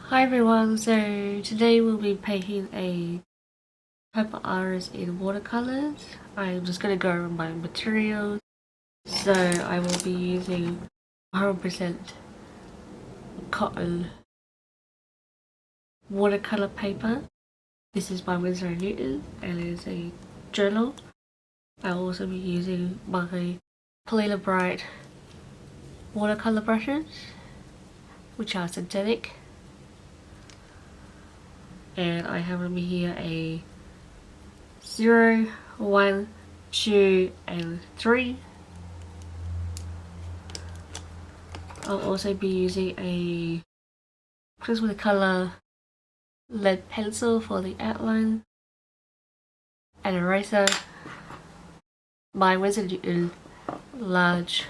Hi everyone, so today we'll be painting a purple iris in watercolors. I'm just going to go over my materials. So I will be using 100% cotton watercolor paper. This is by Winsor and Newton and it is a journal. I'll also be using my Polina Bright watercolor brushes, which are synthetic. And I have with me here a 0, 1, 2 and 3. I'll also be using a Prismacolor lead pencil for the outline, an eraser, my Winsor and Newton large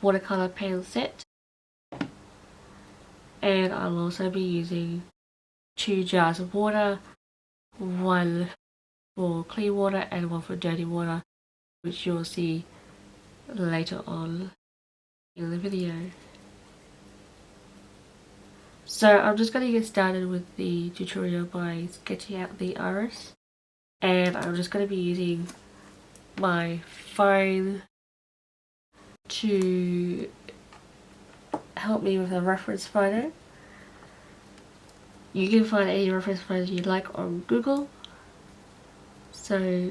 watercolor pen set, and I'll also be using 2 jars of water, one for clean water and one for dirty water, which you'll see later on in the video. So I'm just going to get started with the tutorial by sketching out the iris, and I'm just going to be using my phone to help me with a reference photo. You can find any reference photo you like on Google. So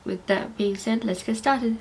with that being said, let's get started.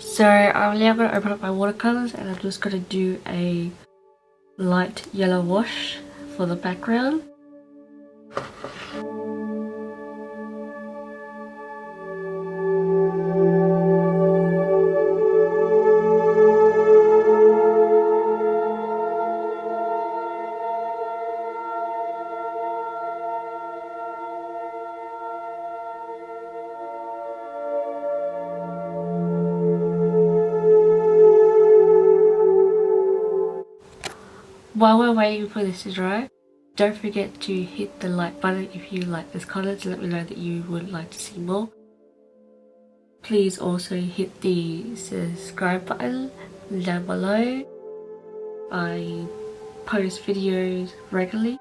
So I'm now going to open up my watercolors and I'm just going to do a light yellow wash for the background. While we're waiting for this to dry, don't forget to hit the like button if you like this content to let me know that you would like to see more. Please also hit the subscribe button down below. I post videos regularly.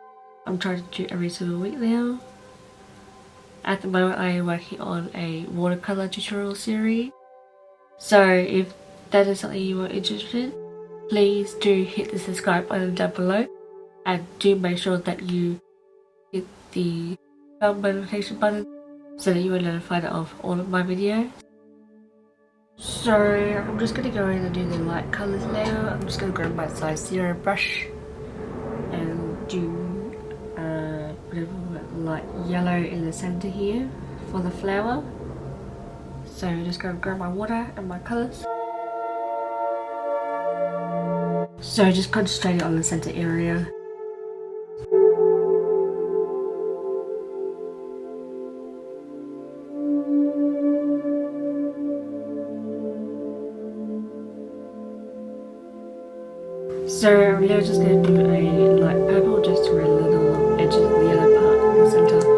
I'm trying to do every single week now. At the moment I am working on a watercolor tutorial series. So if that is something you are interested in, please do hit the subscribe button down below and do make sure that you hit the bell notification button so that you are notified of all of my videos. So I'm just going to go in and do the light colours now. I'm just going to grab my size 0 brush and do a bit of light yellow in the centre here for the flower. So I'm just going to grab my water and my colours. So just concentrate on the centre area. So I'm now just going to do a light purple just around the little edges of the yellow part in the centre.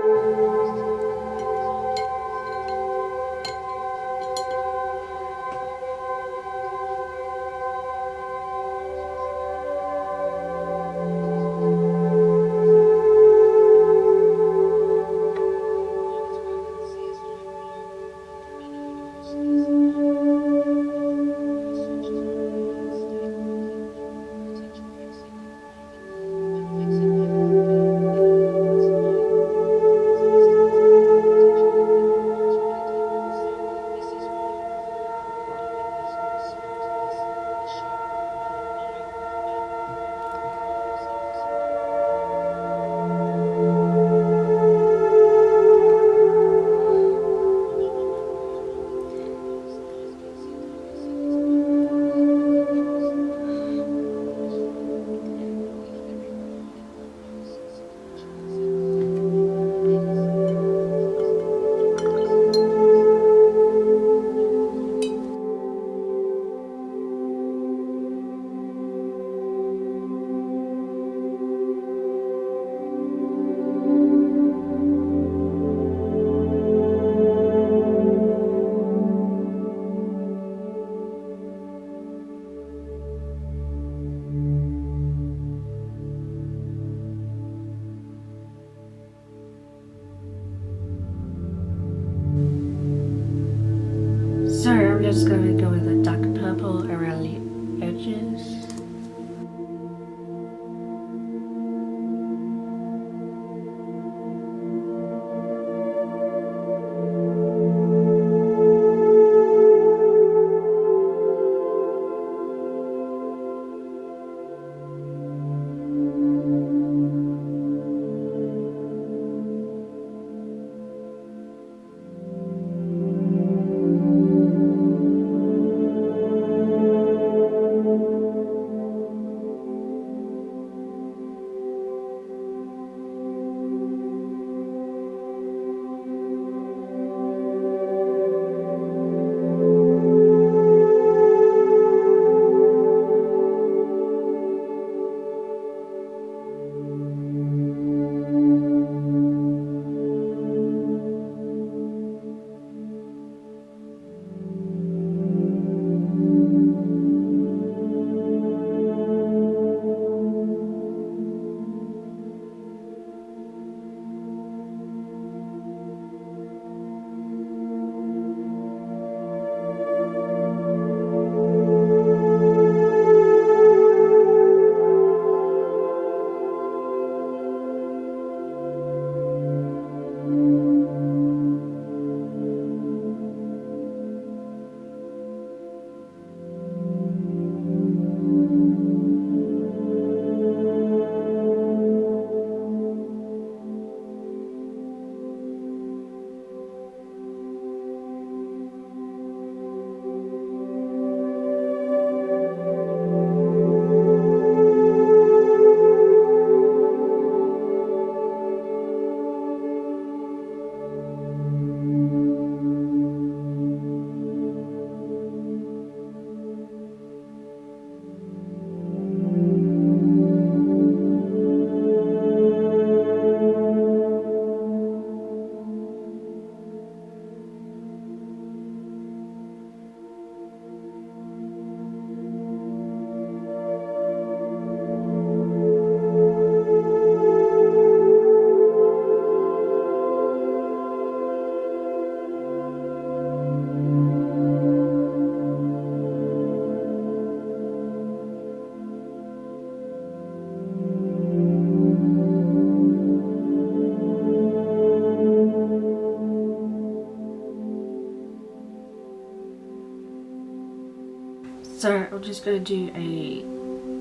So I'm just going to do a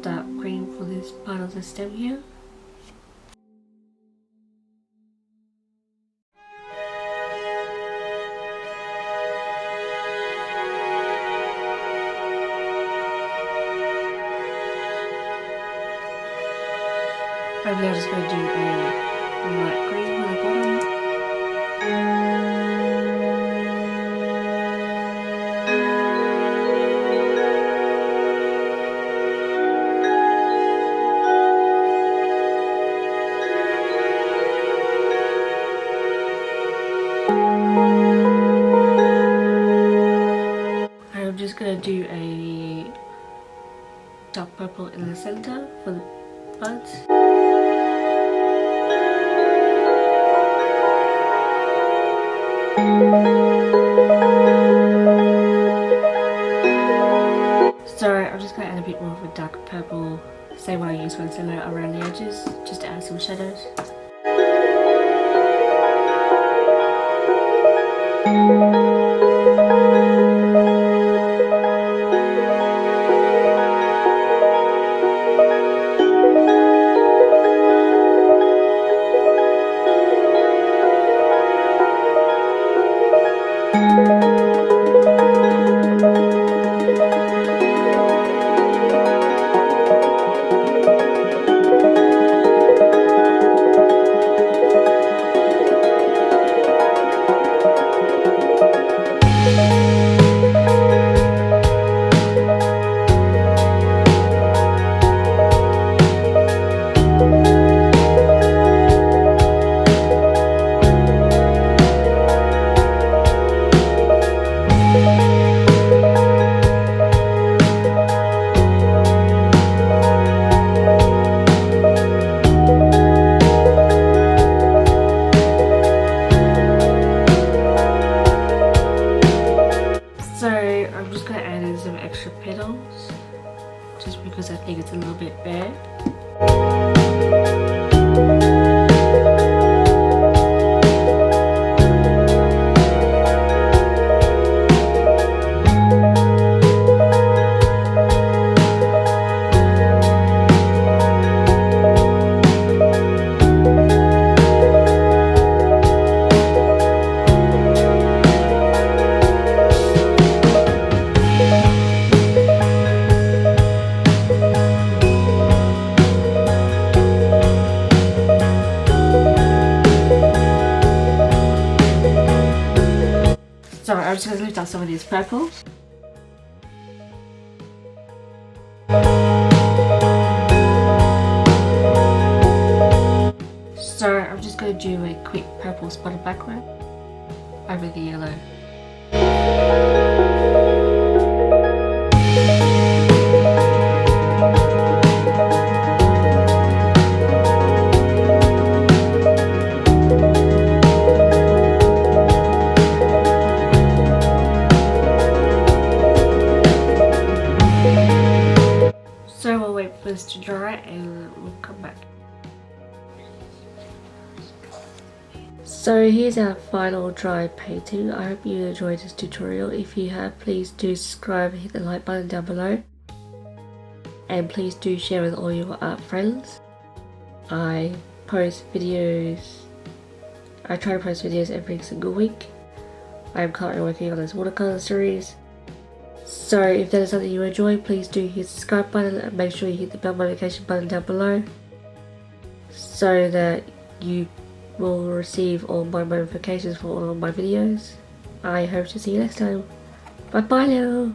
dark green for this part of the stem here. I'm now just going to do a light green on the bottom. I'm just going to do a dark purple in the center for the buds. So I'm just going to add a bit more of a dark purple, same one I used for concealer, around the edges, just to add some shadows. So I'm just going to add in some extra petals, just because I think it's a little bit bare. So I'm just going to lift up some of these purples. So I'm just going to do a quick purple spotted background over the yellow. So we'll wait for this to dry and we'll come back. So here's our final dry painting. I hope you enjoyed this tutorial. If you have, please do subscribe and hit the like button down below. And please do share with all your art friends. I try to post videos every single week. I am currently working on this watercolor series. So if that is something you enjoy, please do hit the subscribe button and make sure you hit the bell notification button down below so that you will receive all my notifications for all of my videos. I hope to see you next time. Bye bye now.